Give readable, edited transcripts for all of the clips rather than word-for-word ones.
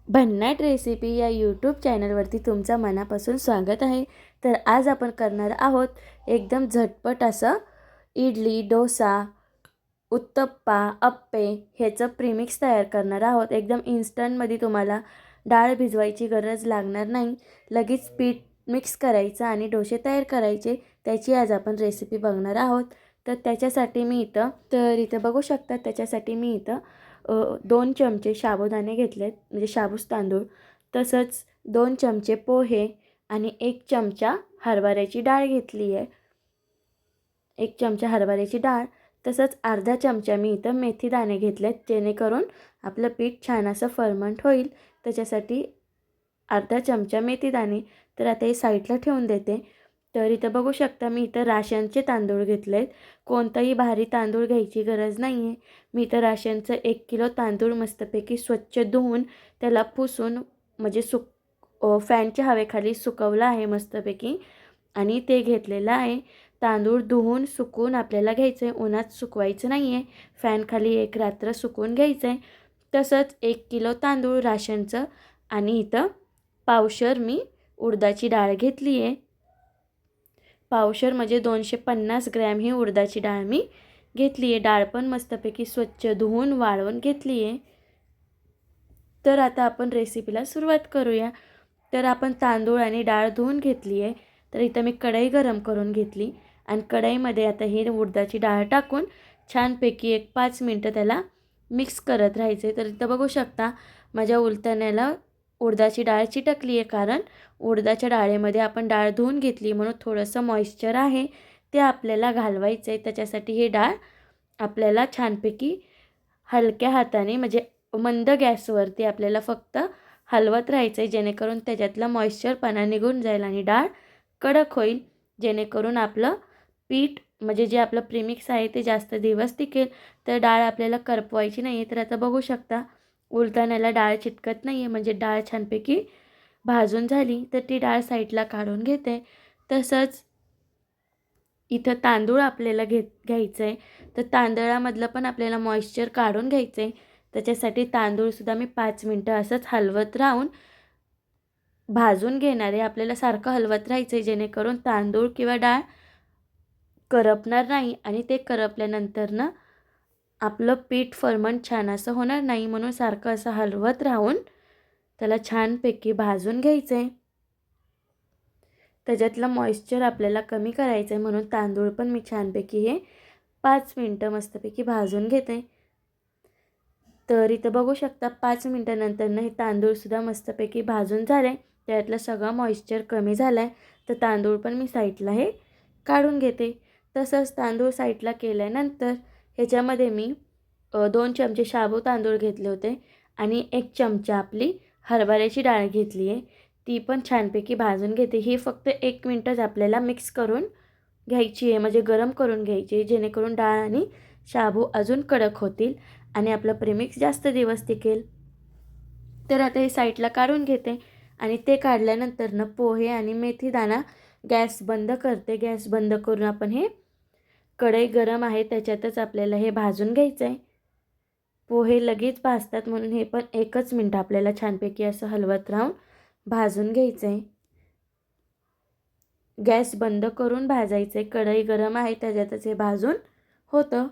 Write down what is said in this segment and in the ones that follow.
भन्नाट रेसिपी या यूट्यूब चॅनलवरती तुमचं मनापासून स्वागत आहे। तर आज आपण करणार आहोत एकदम झटपट असं इडली, डोसा, उत्तप्पा, अप्पे ह्याचं प्रीमिक्स तयार करणार आहोत। एकदम इन्स्टंटमध्ये तुम्हाला डाळ भिजवायची गरज लागणार नाही, लगेच पीठ मिक्स करायचं आणि डोसे तयार करायचे। त्याची आज आपण रेसिपी बघणार आहोत। तर त्याच्यासाठी मी इथं बघू शकता, त्याच्यासाठी मी इथं 2 चमचे साबुदाणे घेतलेत, म्हणजे शाबूस तांदूळ, तसंच 2 चमचे पोहे आणि 1 चमचा हरभऱ्याची डाळ घेतली आहे। 1 चमचा हरभऱ्याची डाळ, तसंच अर्धा चमचा मी इथं मेथी दाणे घेतलेत, जेणेकरून आपलं पीठ छान असं फर्मंट होईल। त्याच्यासाठी अर्धा चमचा मेथी दाणे। तर आता हे साईडला ठेवून देते। तर इथं बघू शकता, मी इथं राशनचे तांदूळ घेतलेत, कोणताही भारी तांदूळ घ्यायची गरज नाही आहे। मी इथं राशनचं 1 किलो तांदूळ मस्तपैकी स्वच्छ धुवून त्याला पुसून म्हणजे फॅनच्या हवेखाली सुकवलं आहे मस्तपैकी, आणि ते घेतलेलं आहे। तांदूळ धुवून सुकून आपल्याला घ्यायचं आहे, उन्हात सुकवायचं नाही आहे, फॅनखाली 1 रात्र सुकून घ्यायचं आहे। तसंच 1 किलो तांदूळ राशनचं, आणि इथं पावशर मी उडदाची डाळ घेतली आहे। पावशर म्हणजे 250 ग्रॅम ही उडदाची डाळ मी घेतली आहे। डाळ पण मस्तपैकी स्वच्छ धुवून वाळवून घेतली आहे। तर आता आपण रेसिपीला सुरुवात करूया। तर आपण तांदूळ आणि डाळ धुवून घेतली आहे। तर इथं मी कढई गरम करून घेतली, आणि कढईमध्ये आता ही उडदाची डाळ टाकून छानपैकी 1-5 मिनटं त्याला मिक्स करत राहायचे। तर इथं बघू शकता, माझ्या उलटण्याला उडदाची डाळ चिटकली आहे, कारण उडदाच्या डाळीमध्ये आपण डाळ धुवून घेतली म्हणून थोडंसं मॉइश्चर आहे, ते आपल्याला घालवायचं आहे। त्याच्यासाठी ही डाळ आपल्याला छानपैकी हलक्या हाताने, म्हणजे मंद गॅसवरती आपल्याला फक्त हलवत राहायचं आहे, जेणेकरून त्याच्यातला मॉइश्चरपणा निघून जाईल आणि डाळ कडक होईल, जेणेकरून आपलं पीठ म्हणजे जे आपलं प्रीमिक्स आहे ते जास्त दिवस टिकेल। तर डाळ आपल्याला करपवायची नाही आहे। तर आता बघू शकता, उलटण्याला डाळ चिटकत नाही आहे, म्हणजे डाळ छानपैकी भाजून झाली। तर ती डाळ साईडला काढून घेते। तसंच इथं तांदूळ आपल्याला घ्यायचं आहे। तर तांदळामधलं पण आपल्याला मॉइश्चर काढून घ्यायचं आहे। त्याच्यासाठी तांदूळसुद्धा मी 5 मिनटं असंच हलवत राहून भाजून घेणार आहे। आपल्याला सारखं हलवत राहायचं आहे, जेणेकरून तांदूळ किंवा डाळ करपणार नाही, आणि ते करपल्यानंतर ना आपलं पीठ फर्मंट छान असं होणार नाही, म्हणून सारखं असं हलवत राहून त्याला छानपैकी भाजून घ्यायचं आहे। त्याच्यातलं मॉइश्चर आपल्याला कमी करायचं आहे, म्हणून तांदूळ पण मी छानपैकी हे 5 मिनटं मस्तपैकी भाजून घेते। तर इथं बघू शकता, 5 मिनटानंतर हे तांदूळसुद्धा मस्तपैकी भाजून झाले, त्यातलं सगळं मॉइश्चर कमी झालं आहे। तर तांदूळ पण मी साईडला हे काढून घेते। तसंच तांदूळ साईडला केल्यानंतर ह्याच्यामध्ये मी 2 चमचे शाबू तांदूळ घेतले होते, आणि 1 चमचा आपली हरभऱ्याची डाळ घेतली आहे, ती पण छानपैकी भाजून घेते। ही फक्त 1 मिनटच आपल्याला मिक्स करून घ्यायची आहे, म्हणजे गरम करून घ्यायची आहे, जेणेकरून डाळ आणि शाबू अजून कडक होतील आणि आपलं प्रीमिक्स जास्त दिवस टिकेल। तर आता हे साईडला काढून घेते, आणि ते काढल्यानंतर पोहे आणि मेथी दाणा गॅस बंद करते। गॅस बंद करून आपण हे कढई गरम आहे त्याच्यातच आपल्याला हे भाजून घ्यायचं आहे। पोहे लगेच भाजतात, म्हणून हे पण 1च मिनटं आपल्याला छानपैकी असं हलवत राहून भाजून घ्यायचं आहे। गॅस बंद करून भाजायचं आहे, कढई गरम आहे त्याच्यातच हे भाजून होतं।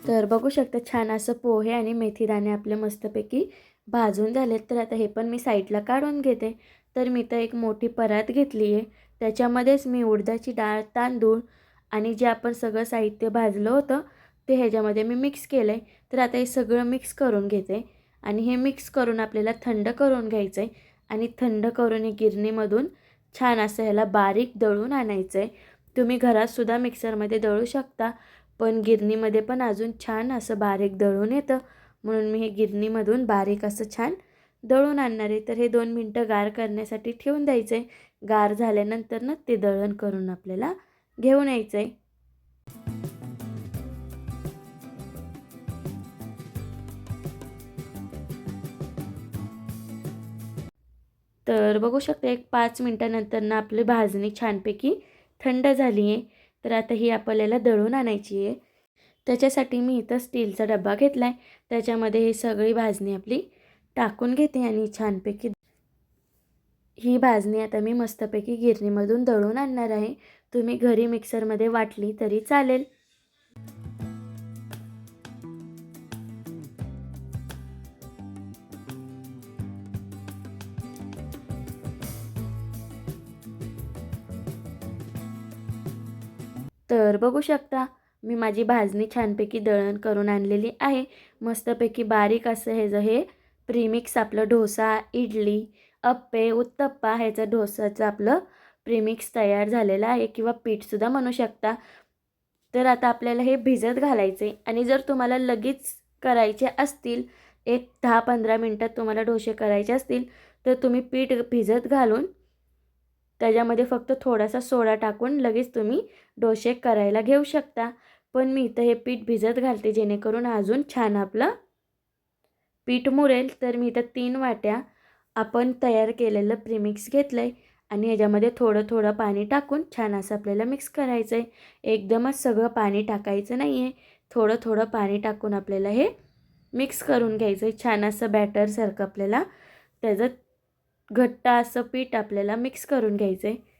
तर बघू शकता, छान असं पोहे आणि मेथी दाणे आपले मस्तपैकी भाजून झालेत। तर आता हे पण मी साईडला काढून घेते। तर मी तर एक मोठी परात घेतली आहे, त्याच्यामध्येच मी उडदाची डाळ, तांदूळ आणि जे आपण सगळं साहित्य भाजलं होतं ते ह्याच्यामध्ये मी मिक्स केलं आहे। तर आता हे सगळं मिक्स करून घेते, आणि हे मिक्स करून आपल्याला थंड करून घ्यायचं आहे, आणि थंड करून हे गिरणीमधून छान असं ह्याला बारीक दळून आणायचं आहे। तुम्ही घरातसुद्धा मिक्सरमध्ये दळू शकता, पण गिरणीमध्ये पण अजून छान असं बारीक दळून येतं, म्हणून मी हे गिरणीमधून बारीक असं छान दळून आणणार आहे। तर हे 2 मिनटं गार करण्यासाठी ठेवून द्यायचं आहे। गार झाल्यानंतर ते दळण करून आपल्याला घेऊन यायचं आहे। तर बघू शकता एक 5 मिनटानंतर ना आपली भाजणी छानपैकी थंड झाली आहे. तर आता ही आपल्याला दळून आणायची आहे. त्याच्यासाठी मी इथं स्टीलचा डब्बा घेतला आहे. त्याच्यामध्ये ही सगळी भाजणी आपली टाकून घेते आणि छानपैकी ही भाजणी आता मी मस्तपैकी गिरणीमधून दळून आणणार आहे. तुम्ही घरी मिक्सरमध्ये वाटली तरी चालेल. तर बघू शकता मी माझी भाजणी छानपैकी दळण करून आणलेली आहे. मस्तपैकी बारीक असं हे प्रीमिक्स आपलं डोसा, इडली, अप्पे, उत्तप्पा ह्याचं डोसाचं आपलं प्रीमिक्स तयार झालेलं आहे किंवा पीठसुद्धा म्हणू शकता. तर आता आपल्याला हे भिजत घालायचे आणि जर तुम्हाला लगेच करायचे असतील, एक 10-15 मिनटात तुम्हाला डोसे करायचे असतील, तर तुम्ही पीठ भिजत घालून त्याच्यामध्ये फक्त थोडासा सोडा टाकून लगेच तुम्ही डोसे करायला घेऊ शकता. पण मी इथं हे पीठ भिजत घालते जेणेकरून अजून छान आपलं पीठ मुरेल. तर मी इथं 3 वाट्या आपण तयार केलेलं प्रीमिक्स घेतलं आहे आणि ह्याच्यामध्ये थोडं थोडं पाणी टाकून छान असं आपल्याला मिक्स करायचं आहे. एकदमच सगळं पाणी टाकायचं नाही आहे. थोडं थोडं पाणी टाकून आपल्याला हे मिक्स करून घ्यायचं आहे. छान असं बॅटरसारखं आपल्याला त्याचं घट्ट असं पीठ आपल्याला मिक्स करून घ्यायचं आहे.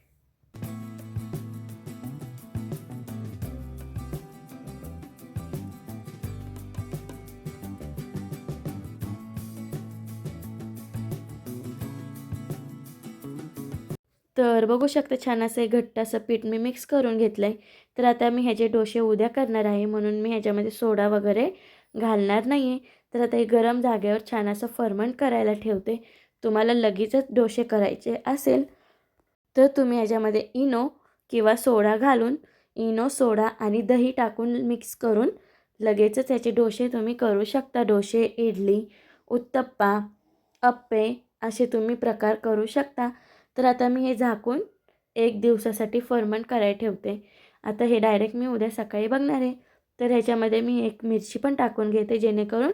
तर बघू शकता छान असं एक घट्ट असं पीठ मी मिक्स करून घेतलं आहे. तर आता मी ह्याचे डोसे उद्या करणार आहे म्हणून मी ह्याच्यामध्ये सोडा वगैरे घालणार नाही आहे. तर आता हे गरम जागेवर छान असं फर्मंट करायला ठेवते. तुम्हाला लगेचच डोसे करायचे असेल तर तुम्ही ह्याच्यामध्ये इनो किंवा सोडा घालून इनो, सोडा आणि दही टाकून मिक्स करून लगेचच ह्याचे डोसे तुम्ही करू शकता. डोसे, इडली, उत्तप्पा, अप्पे असे तुम्ही प्रकार करू शकता. तर आता मी हे झाकून 1 दिवसासाठी फर्मंट करायला ठेवते. आता हे डायरेक्ट मी उद्या सकाळी बघणार आहे. तर ह्याच्यामध्ये मी एक मिरची पण टाकून घेते जेणेकरून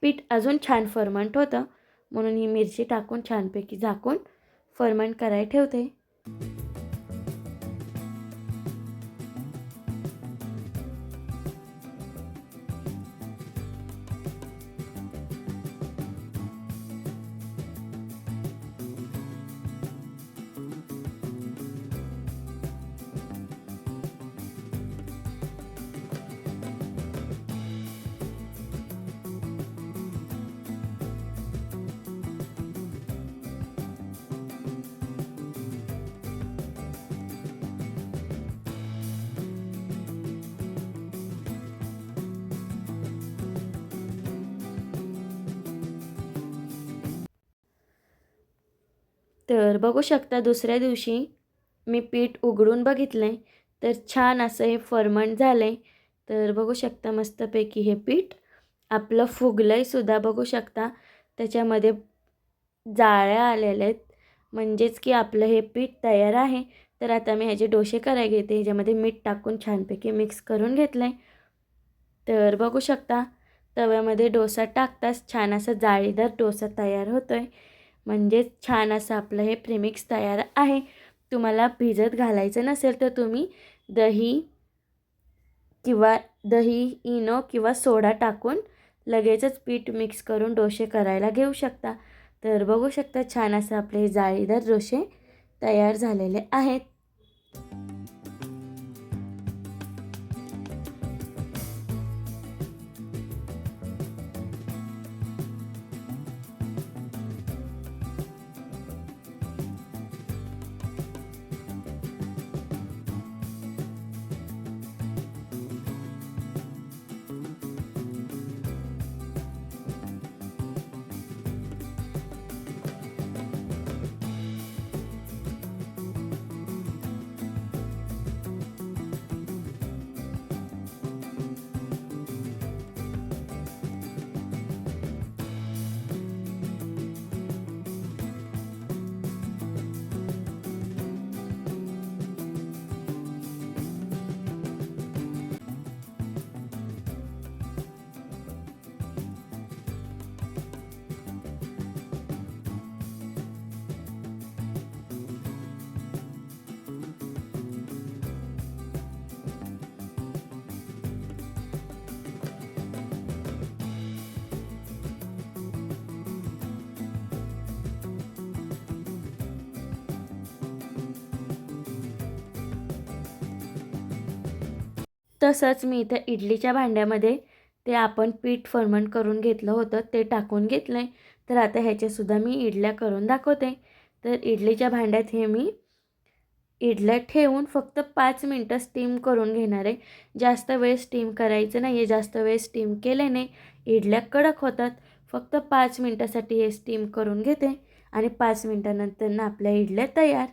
पीठ अजून छान फर्मंट होतं. म्हणून ही मिरची टाकून छानपैकी झाकून फर्मंट करायला ठेवते. तर बघू शकता दुसऱ्या दिवशी मी पीठ उघडून बघितलं आहे तर छान असं हे फर्मंट झालं आहे. तर बघू शकता मस्तपैकी हे पीठ आपलं फुगलं आहे सुद्धा. बघू शकता त्याच्यामध्ये जाळ्या आलेल्या आहेत म्हणजेच की आपलं हे पीठ तयार आहे. तर आता मी ह्याचे डोसे करायला घेते. ह्याच्यामध्ये मीठ टाकून छानपैकी मिक्स करून घेतलं आहे. तर बघू शकता तव्यामध्ये डोसा टाकताच छान असा जाळीदार डोसा तयार होतो आहे. म्हणजेच छान असं आपलं हे प्रीमिक्स तयार आहे. तुम्हाला भिजत घालायचं नसेल तर तुम्ही दही किंवा इनो किंवा सोडा टाकून लगेचच पीठ मिक्स करून डोसे करायला घेऊ शकता. तर बघू शकता छान असं आपले हे जाळीदार डोसे तयार झालेले आहेत. तसंच मी इथं इडलीच्या भांड्यामध्ये ते आपण पीठ फर्मंट करून घेतलं होतं ते टाकून घेतलं आहे. तर आता ह्याच्यासुद्धा मी इडल्या करून दाखवते. तर इडलीच्या भांड्यात हे मी इडल्या ठेवून फक्त 5 मिनटं स्टीम करून घेणार आहे. जास्त वेळ स्टीम करायचं नाही आहे. जास्त वेळ स्टीम केल्याने इडल्या कडक होतात. फक्त 5 मिनटासाठी हे स्टीम करून घेते आणि 5 मिनटानंतर ना आपल्या इडल्या तयार.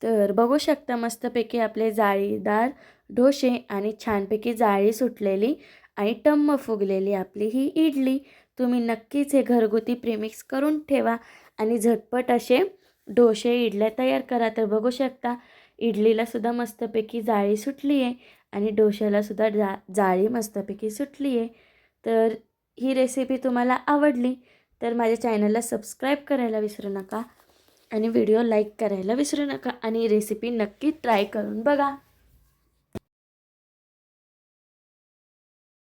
तर बघू शकता मस्तपैकी आपले जाळीदार डोसे आणि छानपैकी जाळी सुटलेली आणि टम्म फुगलेली आपली ही इडली. तुम्ही नक्कीच हे घरगुती प्रीमिक्स करून ठेवा आणि झटपट असे डोसे इडल्या तयार करा. तर बघू शकता इडलीलासुद्धा मस्तपैकी जाळी सुटली आहे आणि डोश्यालासुद्धा जाळी मस्तपैकी सुटली आहे. तर ही रेसिपी तुम्हाला आवडली तर माझ्या चॅनलला सबस्क्राईब करायला विसरू नका आणि व्हिडिओ लाईक करायला विसरू नका आणि रेसिपी नक्की ट्राय करून बघा.